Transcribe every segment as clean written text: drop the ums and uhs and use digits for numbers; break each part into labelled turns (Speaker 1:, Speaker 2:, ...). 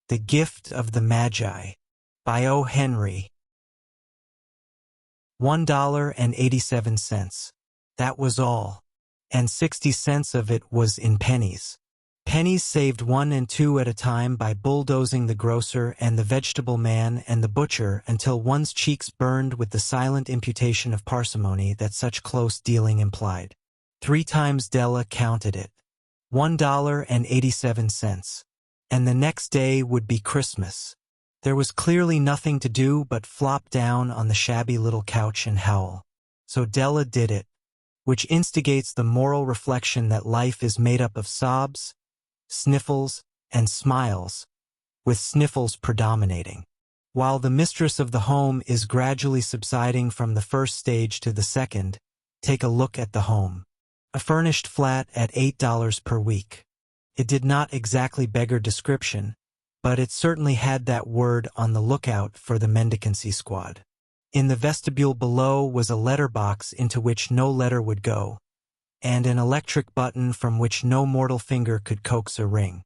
Speaker 1: The Gift of the Magi by O. Henry. $1.87. That was all. And 60 cents of it was in pennies. Pennies saved 1 and 2 at a time by bulldozing the grocer and the vegetable man and the butcher until one's cheeks burned with the silent imputation of parsimony that such close dealing implied. 3 times Della counted it. $1.87. And the next day would be Christmas. There was clearly nothing to do but flop down on the shabby little couch and howl. So Della did it, which instigates the moral reflection that life is made up of sobs, sniffles, and smiles, with sniffles predominating. While the mistress of the home is gradually subsiding from the first stage to the second, take a look at the home. A furnished flat at $8 per week. It did not exactly beggar description, but it certainly had that word on the lookout for the mendicancy squad. In the vestibule below was a letter box into which no letter would go, and an electric button from which no mortal finger could coax a ring.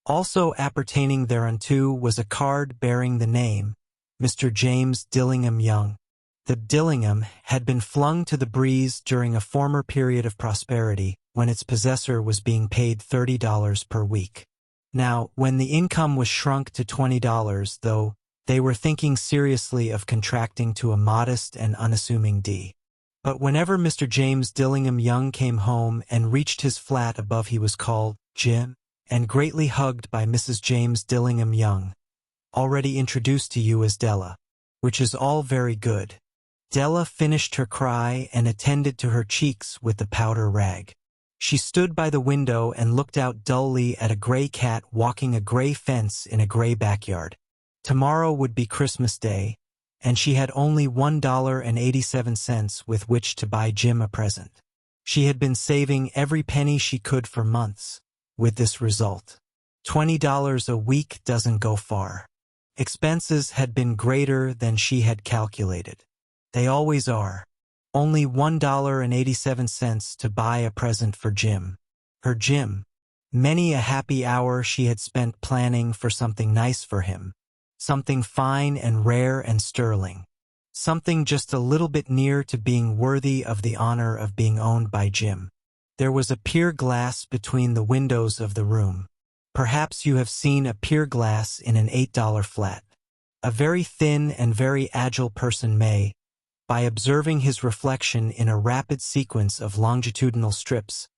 Speaker 1: Also appertaining thereunto was a card bearing the name, Mr. James Dillingham Young. The Dillingham had been flung to the breeze during a former period of prosperity, when its possessor was being paid $30 per week. Now, when the income was shrunk to $20, though, they were thinking seriously of contracting to a modest and unassuming D. But whenever Mr. James Dillingham Young came home and reached his flat above, he was called Jim, and greatly hugged by Mrs. James Dillingham Young, already introduced to you as Della, which is all very good. Della finished her cry and attended to her cheeks with the powder rag. She stood by the window and looked out dully at a gray cat walking a gray fence in a gray backyard. Tomorrow would be Christmas Day, and she had only $1.87 with which to buy Jim a present. She had been saving every penny she could for months, with this result. $20 a week doesn't go far. Expenses had been greater than she had calculated. They always are. Only $1.87 to buy a present for Jim. Her Jim. Many a happy hour she had spent planning for something nice for him. Something fine and rare and sterling. Something just a little bit near to being worthy of the honor of being owned by Jim. There was a pier glass between the windows of the room. Perhaps you have seen a pier glass in an $8 flat. A very thin and very agile person may, by observing his reflection in a rapid sequence of longitudinal strips,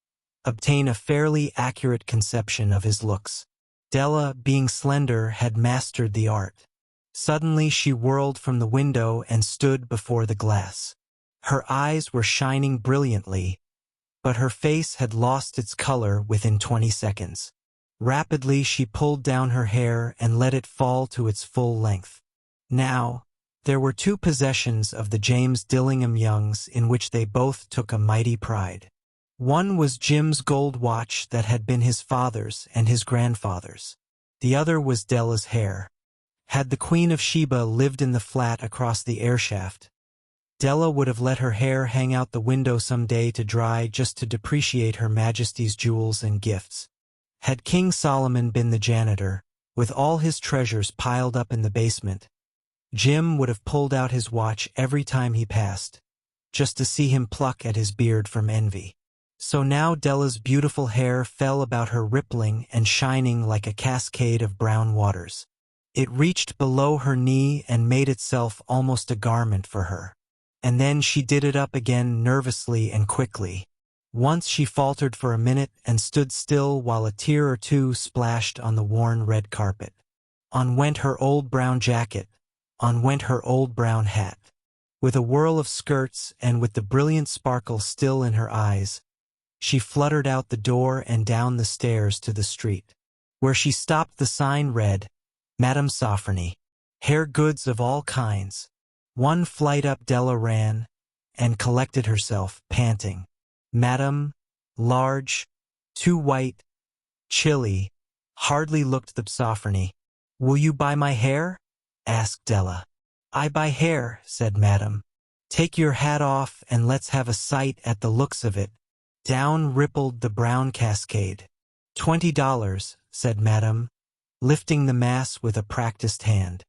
Speaker 1: obtain a fairly accurate conception of his looks. Della, being slender, had mastered the art. Suddenly she whirled from the window and stood before the glass. Her eyes were shining brilliantly, but her face had lost its color within 20 seconds. Rapidly she pulled down her hair and let it fall to its full length. Now, there were 2 possessions of the James Dillingham Youngs in which they both took a mighty pride. One was Jim's gold watch that had been his father's and his grandfather's. The other was Della's hair. Had the Queen of Sheba lived in the flat across the airshaft, Della would have let her hair hang out the window some day to dry just to depreciate Her Majesty's jewels and gifts. Had King Solomon been the janitor, with all his treasures piled up in the basement, Jim would have pulled out his watch every time he passed, just to see him pluck at his beard from envy. So now Della's beautiful hair fell about her rippling and shining like a cascade of brown waters. It reached below her knee and made itself almost a garment for her. And then she did it up again nervously and quickly. Once she faltered for a minute and stood still while a tear or two splashed on the worn red carpet. On went her old brown jacket. On went her old brown hat. With a whirl of skirts and with the brilliant sparkle still in her eyes, she fluttered out the door and down the stairs to the street. Where she stopped, the sign read, Madame Sofronie, hair goods of all kinds. 1 flight up Della ran, and collected herself, panting. Madame, large, too white, chilly, hardly looked the Sofronie. Will you buy my hair? Asked Della. I buy hair, said Madame. Take your hat off and let's have a sight at the looks of it. Down rippled the brown cascade. $20, said Madame. lifting the mass with a practiced hand.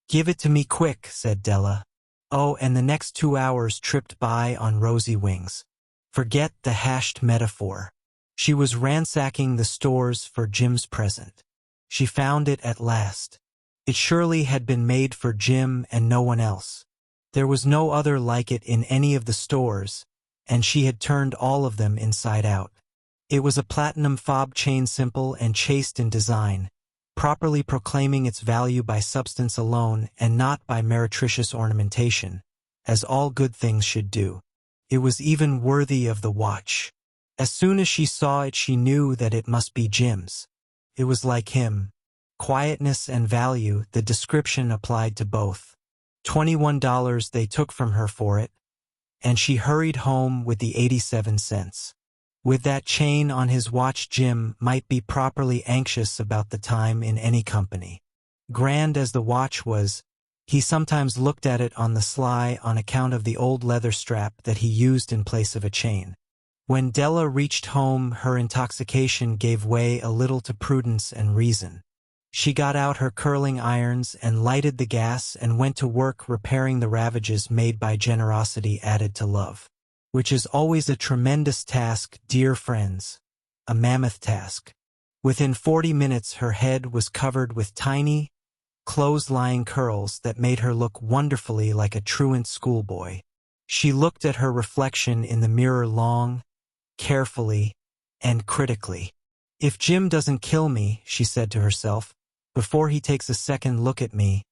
Speaker 1: "Give it to me quick," said Della. Oh, and the next 2 hours tripped by on rosy wings. Forget the hashed metaphor. She was ransacking the stores for Jim's present. She found it at last. It surely had been made for Jim and no one else. There was no other like it in any of the stores, and she had turned all of them inside out. It was a platinum fob chain, simple and chaste in design, properly proclaiming its value by substance alone and not by meretricious ornamentation, as all good things should do. It was even worthy of the watch. As soon as she saw it, she knew that it must be Jim's. It was like him. Quietness and value, the description applied to both. $21 they took from her for it, and she hurried home with the 87 cents. With that chain on his watch, Jim might be properly anxious about the time in any company. Grand as the watch was, he sometimes looked at it on the sly on account of the old leather strap that he used in place of a chain. When Della reached home, her intoxication gave way a little to prudence and reason. She got out her curling irons and lighted the gas and went to work repairing the ravages made by generosity added to love. Which is always a tremendous task, dear friends. A mammoth task. Within 40 minutes her head was covered with tiny, close-lying curls that made her look wonderfully like a truant schoolboy. She looked at her reflection in the mirror long, carefully, and critically. "If Jim doesn't kill me," she said to herself, "before he takes a second look at me,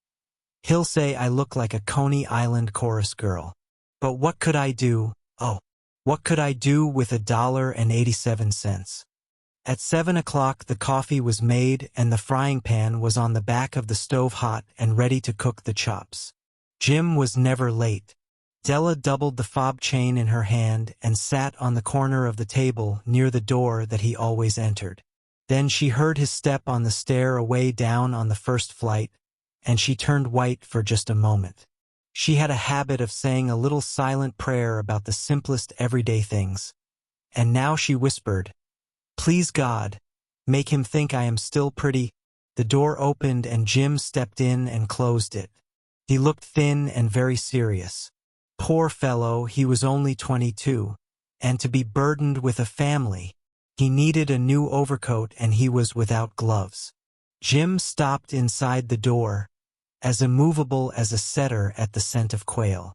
Speaker 1: he'll say I look like a Coney Island chorus girl. But what could I do? Oh, what could I do with $1.87? At 7 o'clock the coffee was made and the frying pan was on the back of the stove hot and ready to cook the chops. Jim was never late. Della doubled the fob chain in her hand and sat on the corner of the table near the door that he always entered. Then she heard his step on the stair away down on the first flight, and she turned white for just a moment. She had a habit of saying a little silent prayer about the simplest everyday things. And now she whispered, "Please God, make him think I am still pretty." The door opened and Jim stepped in and closed it. He looked thin and very serious. Poor fellow, he was only 22, and to be burdened with a family. He needed a new overcoat and he was without gloves. Jim stopped inside the door, as immovable as a setter at the scent of quail.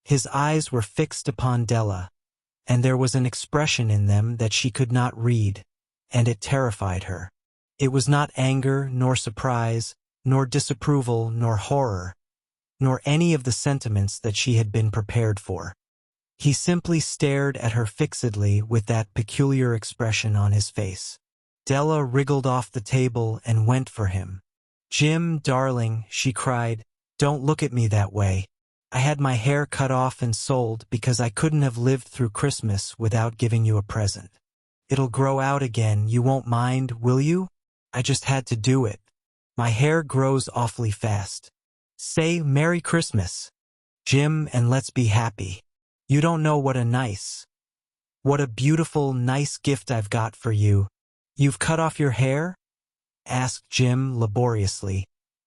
Speaker 1: His eyes were fixed upon Della, and there was an expression in them that she could not read, and it terrified her. It was not anger, nor surprise, nor disapproval, nor horror, nor any of the sentiments that she had been prepared for. He simply stared at her fixedly with that peculiar expression on his face. Della wriggled off the table and went for him. "Jim, darling," she cried, "don't look at me that way. I had my hair cut off and sold because I couldn't have lived through Christmas without giving you a present. It'll grow out again, you won't mind, will you? I just had to do it. My hair grows awfully fast. Say Merry Christmas, Jim, and let's be happy. You don't know what a beautiful, nice gift I've got for you." "You've cut off your hair?" asked Jim laboriously,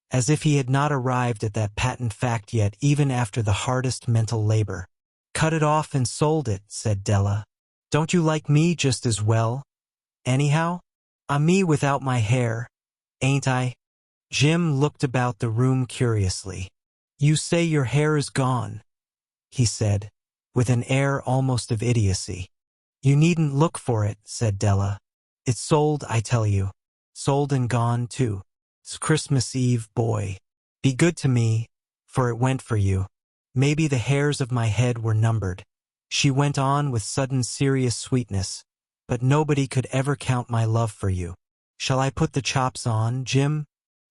Speaker 1: as if he had not arrived at that patent fact yet even after the hardest mental labor. "Cut it off and sold it," said Della. "Don't you like me just as well? Anyhow, I'm me without my hair, ain't I?" Jim looked about the room curiously. "You say your hair is gone," he said, with an air almost of idiocy. "You needn't look for it," said Della. "It's sold, I tell you. Sold and gone, too. It's Christmas Eve, boy. Be good to me, for it went for you. Maybe the hairs of my head were numbered." She went on with sudden serious sweetness, "But nobody could ever count my love for you. Shall I put the chops on, Jim?"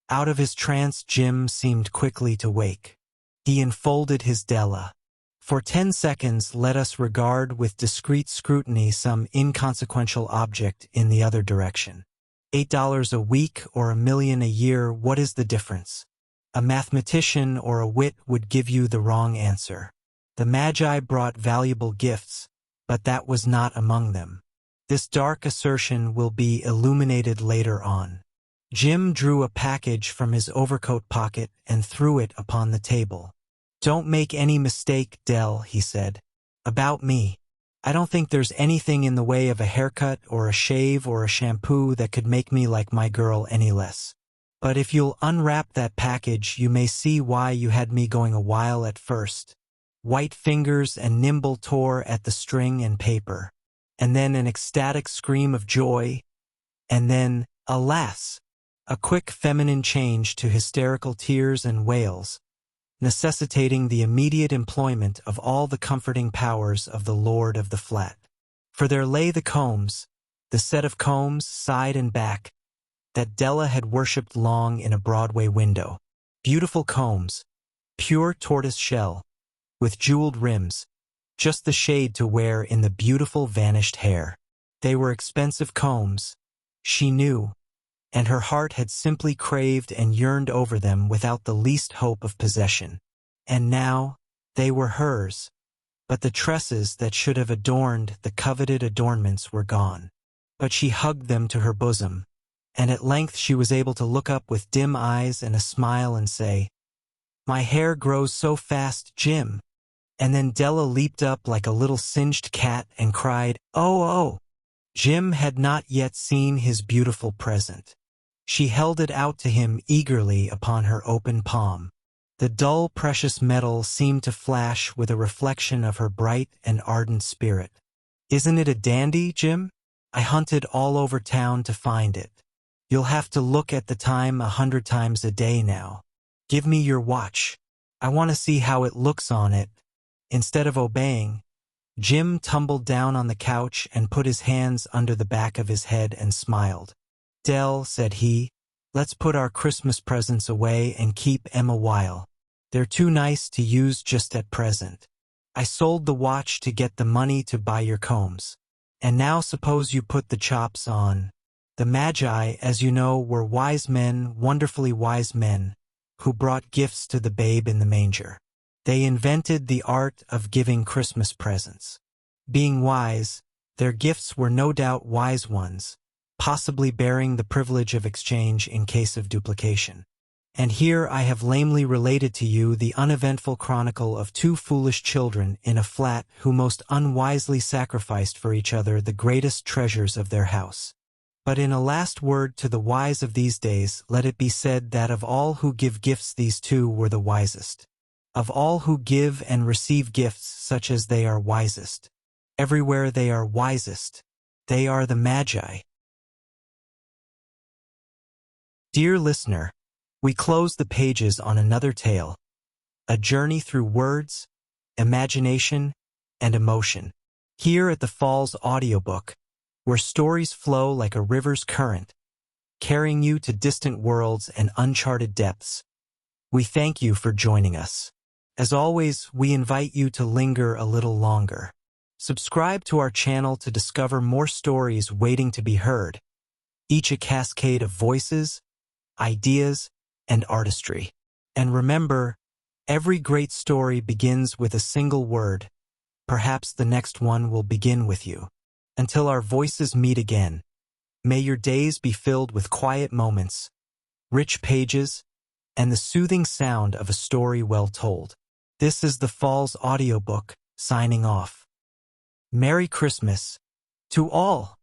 Speaker 1: Out of his trance, Jim seemed quickly to wake. He enfolded his Della. For 10 seconds let us regard with discreet scrutiny some inconsequential object in the other direction. $8 a week or $1 million a year, what is the difference? A mathematician or a wit would give you the wrong answer. The Magi brought valuable gifts, but that was not among them. This dark assertion will be illuminated later on. Jim drew a package from his overcoat pocket and threw it upon the table. "Don't make any mistake, Dell," he said. "About me. I don't think there's anything in the way of a haircut or a shave or a shampoo that could make me like my girl any less. But if you'll unwrap that package, you may see why you had me going a while at first." White fingers and nimble tore at the string and paper. And then an ecstatic scream of joy. And then, alas, a quick feminine change to hysterical tears and wails, necessitating the immediate employment of all the comforting powers of the lord of the flat. For there lay the combs, the set of combs, side and back, that Della had worshipped long in a Broadway window. Beautiful combs, pure tortoise shell, with jeweled rims, just the shade to wear in the beautiful vanished hair. They were expensive combs, she knew, and her heart had simply craved and yearned over them without the least hope of possession. And now, they were hers, but the tresses that should have adorned the coveted adornments were gone. But she hugged them to her bosom, and at length she was able to look up with dim eyes and a smile and say, "My hair grows so fast, Jim." And then Della leaped up like a little singed cat and cried, "Oh, oh!" Jim had not yet seen his beautiful present. She held it out to him eagerly upon her open palm. The dull, precious metal seemed to flash with a reflection of her bright and ardent spirit. "Isn't it a dandy, Jim? I hunted all over town to find it. You'll have to look at the time 100 times a day now. Give me your watch. I want to see how it looks on it." Instead of obeying, Jim tumbled down on the couch and put his hands under the back of his head and smiled. "Dell," said he, "let's put our Christmas presents away and keep 'em a while. They're too nice to use just at present. I sold the watch to get the money to buy your combs. And now suppose you put the chops on." The Magi, as you know, were wise men, wonderfully wise men, who brought gifts to the babe in the manger. They invented the art of giving Christmas presents. Being wise, their gifts were no doubt wise ones, possibly bearing the privilege of exchange in case of duplication. And here I have lamely related to you the uneventful chronicle of two foolish children in a flat who most unwisely sacrificed for each other the greatest treasures of their house. But in a last word to the wise of these days, let it be said that of all who give gifts these two were the wisest. Of all who give and receive gifts such as they are wisest. Everywhere they are wisest. They are the Magi. Dear listener, we close the pages on another tale, a journey through words, imagination, and emotion. Here at the Falls Audiobook, where stories flow like a river's current, carrying you to distant worlds and uncharted depths. We thank you for joining us. As always, we invite you to linger a little longer. Subscribe to our channel to discover more stories waiting to be heard, each a cascade of voices, ideas, and artistry. And remember, every great story begins with a single word. Perhaps the next one will begin with you. Until our voices meet again, may your days be filled with quiet moments, rich pages, and the soothing sound of a story well told. This is the Falls Audiobook, signing off. Merry Christmas to all!